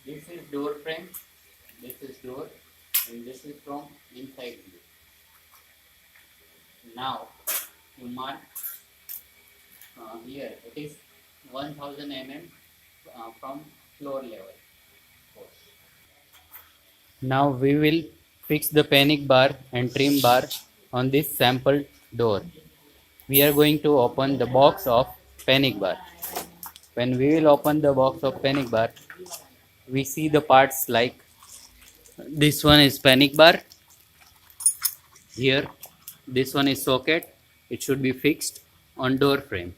This is door frame, this is door, and this is from inside view. Now you mark here it is 1000 mm from floor level. Now we will fix the panic bar and trim bar on this sample door. We are going to open the box of panic bar. When we will open the box of panic bar, we see the parts like this one is panic bar. Here, this one is socket. It should be fixed on door frame.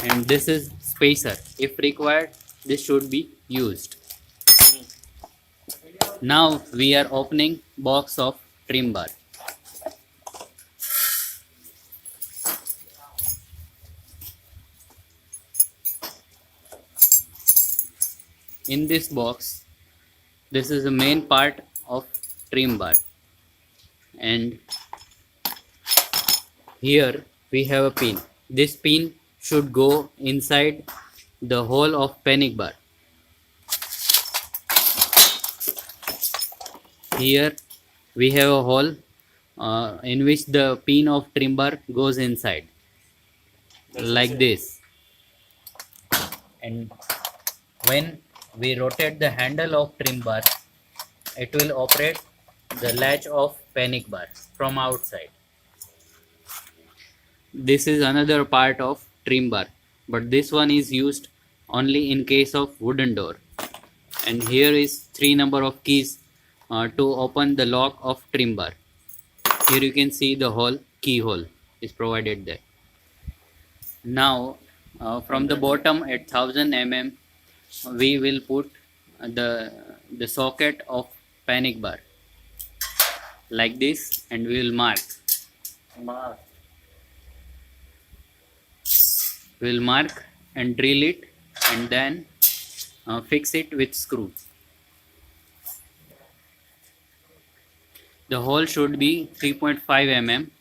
And this is spacer. If required, this should be used. Now we are opening box of trim bar. In this box, this is the main part of trim bar, and here we have a pin. This pin should go inside the hole of panic bar. Here we have a hole in which the pin of trim bar goes inside like this, and when we rotate the handle of trim bar, it will operate the latch of panic bar from outside. This is another part of trim bar, but this one is used only in case of wooden door. And here is 3 number of keys to open the lock of trim bar. Here you can see the hole, keyhole is provided there. Now from the bottom at 1000 mm we will put the socket of panic bar like this, and we will mark. We will mark and drill it, and then fix it with screw. The hole should be 3.5 mm.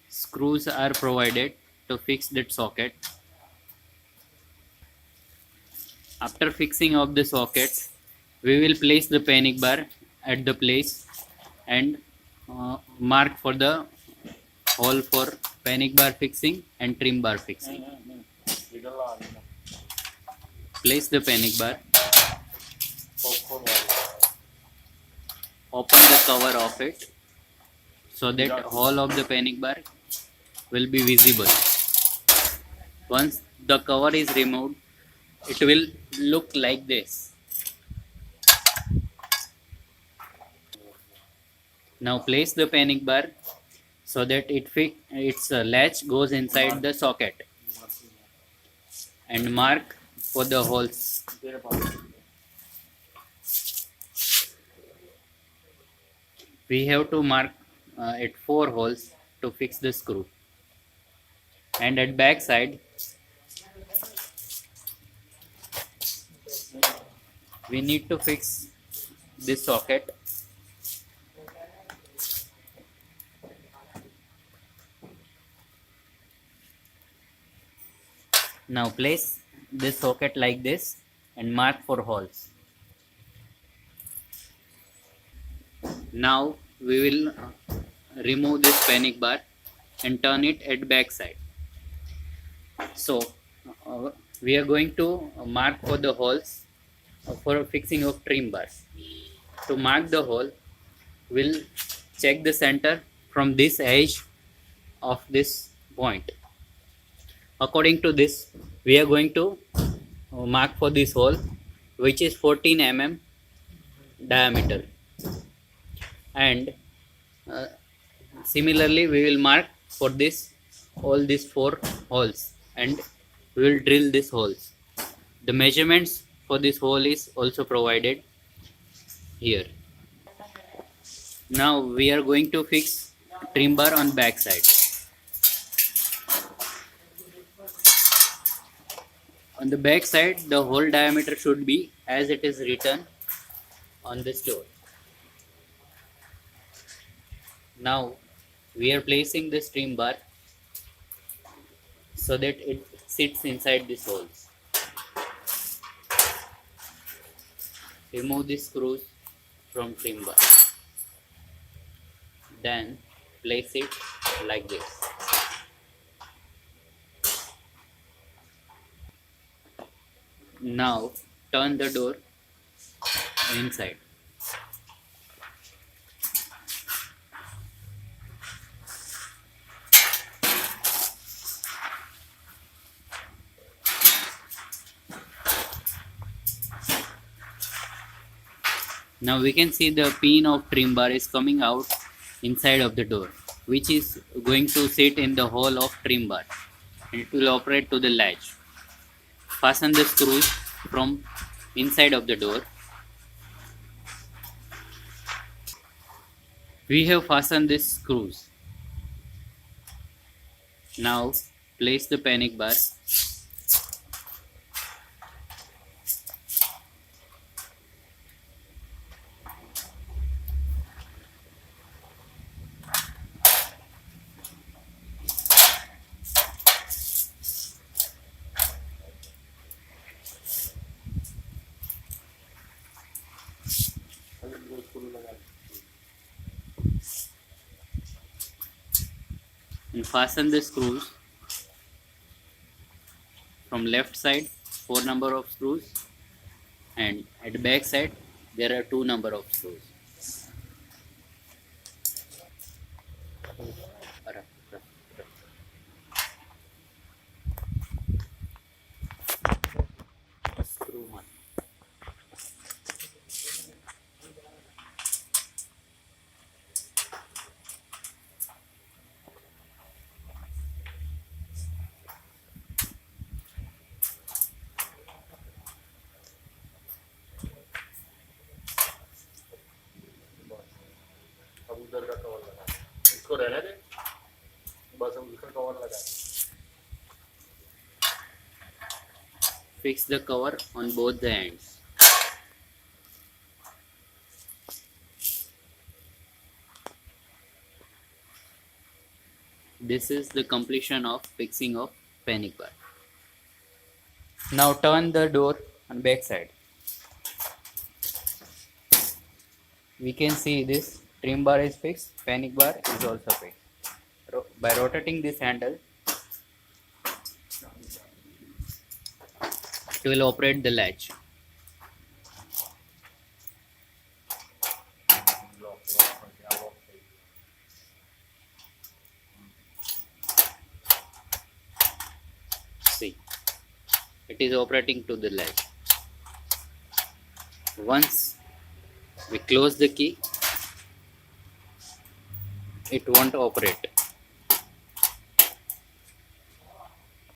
Screws are provided to fix that socket. After fixing of the socket, we will place the panic bar at the place and mark for the hole for panic bar fixing and trim bar fixing. Place the panic bar. Open the cover of it so that hole of the panic bar will be visible. Once the cover is removed, it will look like this. Now place the panic bar so that its latch goes inside the socket, and mark for the holes. We have to mark at 4 holes to fix the screw. And at back side, we need to fix this socket. Now place this socket like this and mark for holes. Now we will remove this panic bar and turn it at back side. So we are going to mark for the holes for fixing of trim bars. To mark the hole, we'll check the center from this edge of this point. According to this, we are going to mark for this hole, which is 14 mm diameter, and similarly we will mark for this all these 4 holes, and we will drill these holes. The measurements for this hole is also provided here. Now we are going to fix trim bar on back side. On the back side, the hole diameter should be as it is written on this door. Now we are placing this trim bar so that it sits inside these holes. Remove the screws from trim bar. Then place it like this. Now turn the door inside. Now we can see the pin of trim bar is coming out inside of the door, which is going to sit in the hole of trim bar and it will operate to the latch. Fasten the screws from inside of the door. We have fastened these screws. Now place the panic bar. And fasten the screws from left side, 4 number of screws, and at the back side there are 2 number of screws. Screw one. अब उधर का cover लगा इसको रहने दे बस अब उसका cover लगा Fix the cover on both the ends. This is the completion of fixing of panic bar. Now turn the door on back side. We can see this trim bar is fixed, panic bar is also fixed. By rotating this handle, it will operate the latch. See, it is operating to the latch. Once we close the key, it won't operate.